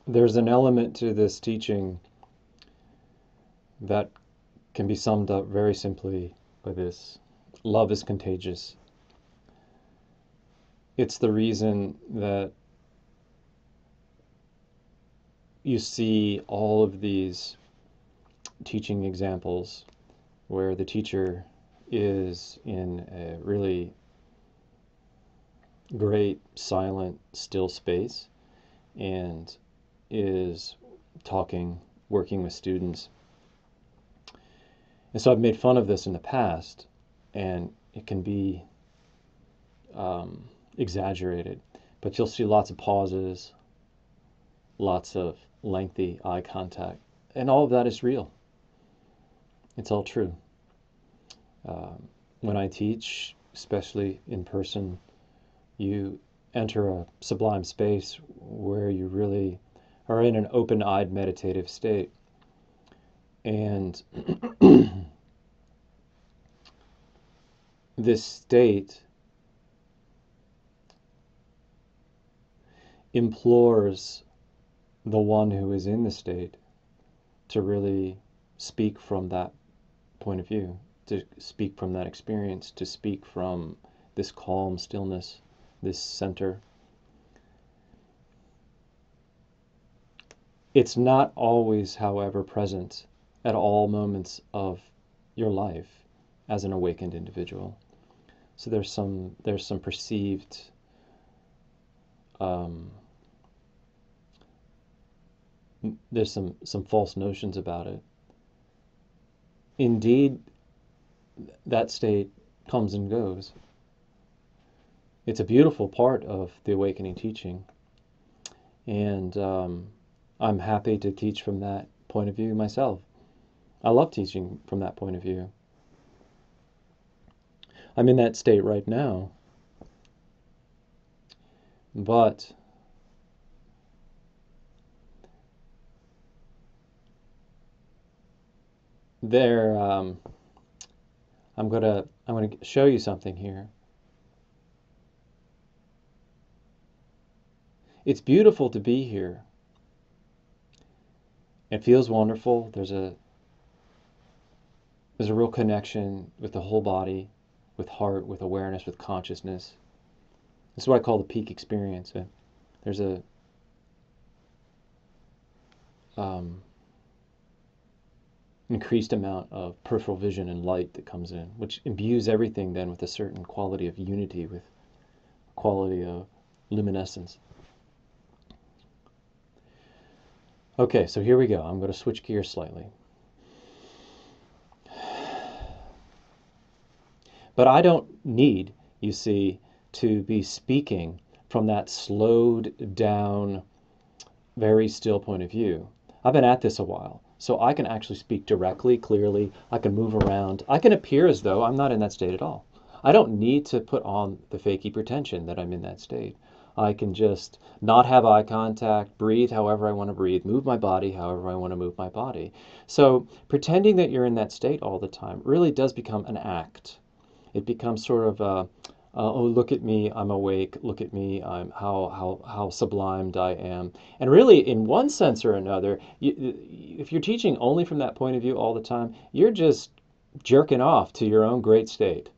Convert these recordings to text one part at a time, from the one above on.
There's an element to this teaching that can be summed up very simply by this: love is contagious. It's the reason that you see all of these teaching examples where the teacher is in a really great, silent, still space and is talking, working with students. And so I've made fun of this in the past, and it can be exaggerated, but you'll see lots of pauses, lots of lengthy eye contact, and all of that is real. It's all true. When I teach, especially in person, you enter a sublime space where you really are in an open-eyed meditative state. And this state implores the one who is in the state to really speak from that point of view, to speak from that experience, to speak from this calm stillness, this center. It's not always, however, present at all moments of your life as an awakened individual. So there's some perceived there's some false notions about it. Indeed, that state comes and goes. It's a beautiful part of the awakening teaching, and I'm happy to teach from that point of view myself. I love teaching from that point of view. I'm in that state right now, but there, I'm gonna show you something here. It's beautiful to be here. It feels wonderful. There's a real connection with the whole body, with heart, with awareness, with consciousness. This is what I call the peak experience. There's a increased amount of peripheral vision and light that comes in, which imbues everything then with a certain quality of unity, with quality of luminescence. Okay, so here we go. I'm going to switch gears slightly. But I don't need, you see, to be speaking from that slowed down, very still point of view. I've been at this a while, so I can actually speak directly, clearly. I can move around. I can appear as though I'm not in that state at all. I don't need to put on the fakey pretension that I'm in that state. I can just not have eye contact, breathe however I want to breathe, move my body however I want to move my body. So pretending that you're in that state all the time really does become an act. It becomes sort of oh, look at me, I'm awake. Look at me, I'm how sublimed I am. And really, in one sense or another, if you're teaching only from that point of view all the time, you're just jerking off to your own great state,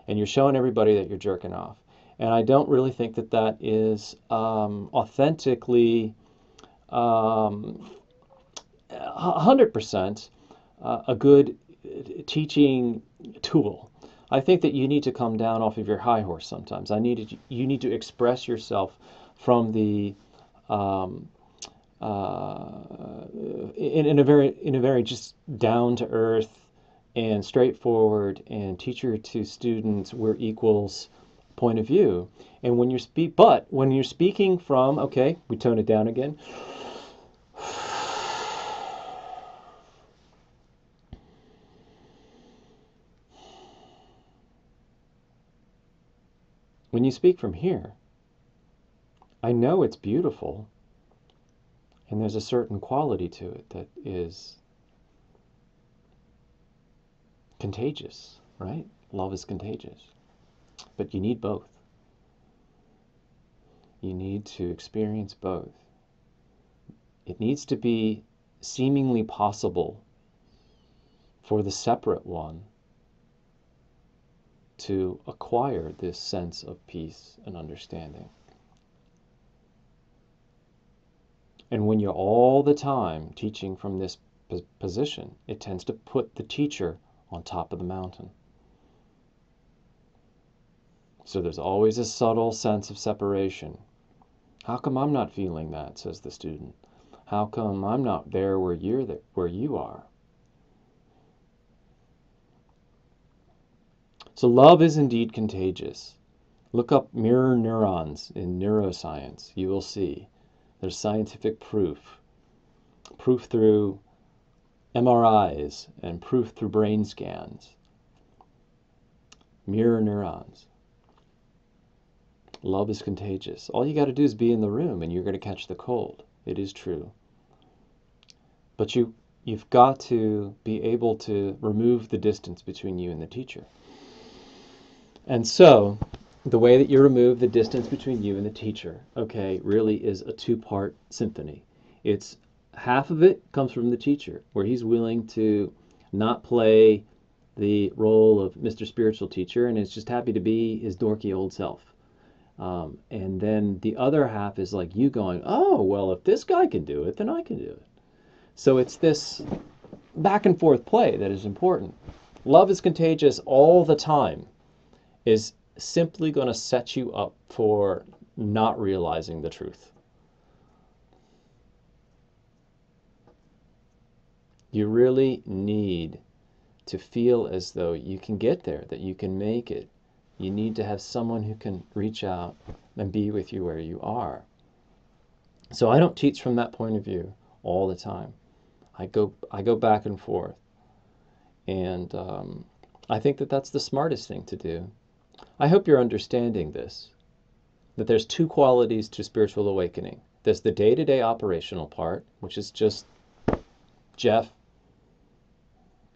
and you're showing everybody that you're jerking off. And I don't really think that that is authentically 100% a good teaching tool. I think that you need to come down off of your high horse sometimes. You need to express yourself from the in a very just down to earth and straightforward and teacher to students, we're equals point of view. And when you're speaking from, okay, we tone it down again. When you speak from here, I know it's beautiful, and there's a certain quality to it that is contagious, right? Love is contagious. But you need both. You need to experience both. it needs to be seemingly possible for the separate one to acquire this sense of peace and understanding. And when you're all the time teaching from this position, it tends to put the teacher on top of the mountain. So there's always a subtle sense of separation. How come I'm not feeling that, says the student. How come I'm not there where you are? So love is indeed contagious. Look up mirror neurons in neuroscience. You will see there's scientific proof through MRIs and proof through brain scans. Mirror neurons. Love is contagious. All you got to do is be in the room and you're going to catch the cold. It is true. But you've got to be able to remove the distance between you and the teacher. And so, the way that you remove the distance between you and the teacher, okay, really is a two-part symphony. It's half of it comes from the teacher, where he's willing to not play the role of Mr. Spiritual Teacher and is just happy to be his dorky old self. And then the other half is like you going, oh, well, if this guy can do it, then I can do it. So it's this back and forth play that is important. Love is contagious all the time is simply going to set you up for not realizing the truth. You really need to feel as though you can get there, that you can make it. You need to have someone who can reach out and be with you where you are. So I don't teach from that point of view all the time. I go back and forth. And I think that that's the smartest thing to do. I hope you're understanding this, that there's two qualities to spiritual awakening. There's the day-to-day operational part, which is just Jeff,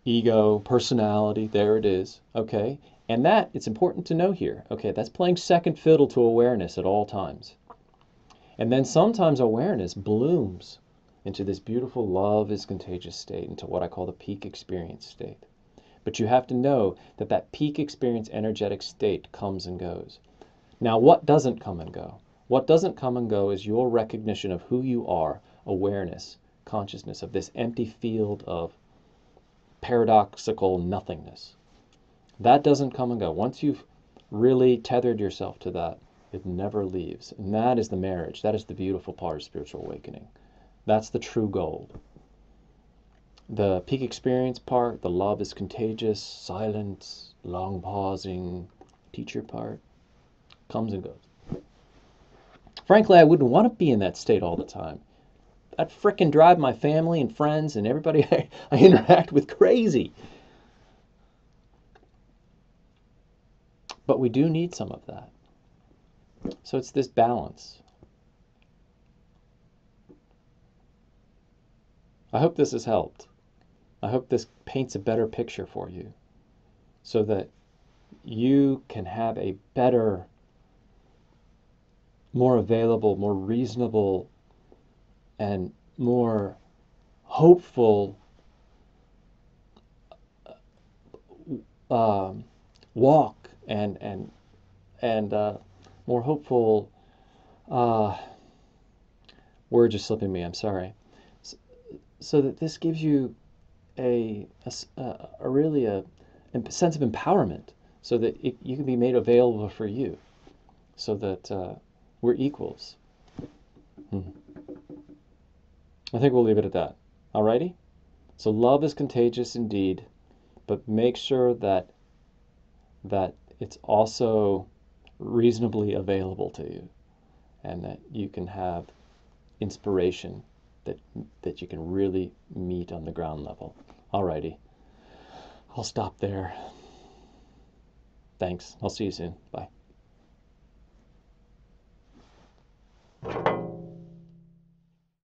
ego, personality, there it is, okay? And that, it's important to know here, okay, that's playing second fiddle to awareness at all times. And then sometimes awareness blooms into this beautiful love is contagious state, into what I call the peak experience state. But you have to know that that peak experience energetic state comes and goes. Now, what doesn't come and go? What doesn't come and go is your recognition of who you are, awareness, consciousness of this empty field of paradoxical nothingness. That doesn't come and go. Once you've really tethered yourself to that, it never leaves. And that is the marriage. That is the beautiful part of spiritual awakening. That's the true gold. The peak experience part, the love is contagious, silence, long pausing, teacher part, comes and goes. Frankly, I wouldn't want to be in that state all the time. I'd frickin' drive my family and friends and everybody I interact with crazy. But we do need some of that. So it's this balance. I hope this has helped. I hope this paints a better picture for you so that you can have a better, more available, more reasonable, and more hopeful walk and more hopeful word just slipping me, I'm sorry. So that this gives you a really a sense of empowerment so that you can be made available for you so that we're equals. I think we'll leave it at that. Alrighty? So love is contagious indeed, but make sure that it's also reasonably available to you and that you can have inspiration that you can really meet on the ground level. Alrighty. I'll stop there. Thanks. I'll see you soon. Bye.